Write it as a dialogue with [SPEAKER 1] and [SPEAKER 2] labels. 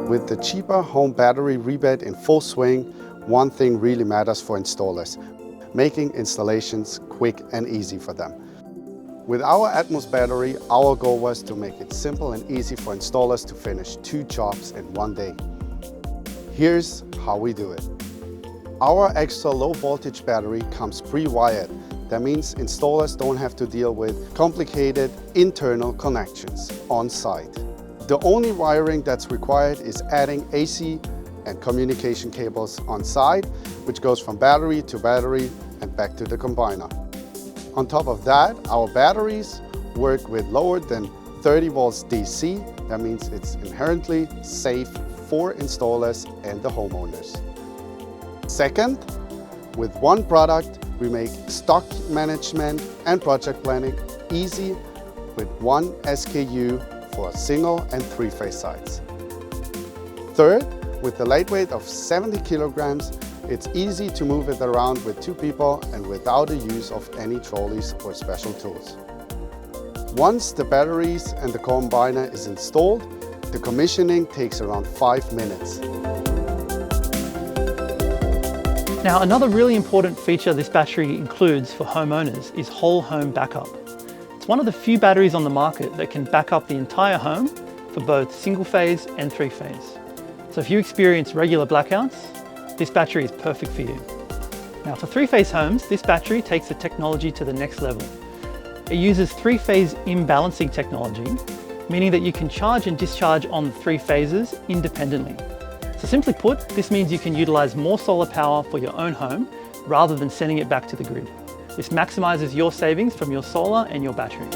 [SPEAKER 1] With the cheaper home battery rebate in full swing, one thing really matters for installers: making installations quick and easy for them. With our Atmoce battery, our goal was to make it simple and easy for installers to finish 2 jobs in one day. Here's how we do it. Our extra low voltage battery comes pre-wired. That means installers don't have to deal with complicated internal connections on site. The only wiring that's required is adding AC and communication cables on site, which goes from battery to battery and back to the combiner. On top of that, our batteries work with lower than 30 volts DC. That means it's inherently safe for installers and the homeowners. Second, with one product, we make stock management and project planning easy with one SKU for single and 3-phase sites. Third, with the lightweight of 70 kilograms, it's easy to move it around with 2 people and without the use of any trolleys or special tools. Once the batteries and the combiner is installed, the commissioning takes around 5 minutes.
[SPEAKER 2] Now, another really important feature this battery includes for homeowners is whole home backup. It's one of the few batteries on the market that can back up the entire home for both single phase and 3-phase. So if you experience regular blackouts, this battery is perfect for you. Now for 3-phase homes, this battery takes the technology to the next level. It uses 3-phase imbalancing technology, meaning that you can charge and discharge on the 3 phases independently. So simply put, this means you can utilize more solar power for your own home rather than sending it back to the grid. This maximizes your savings from your solar and your battery.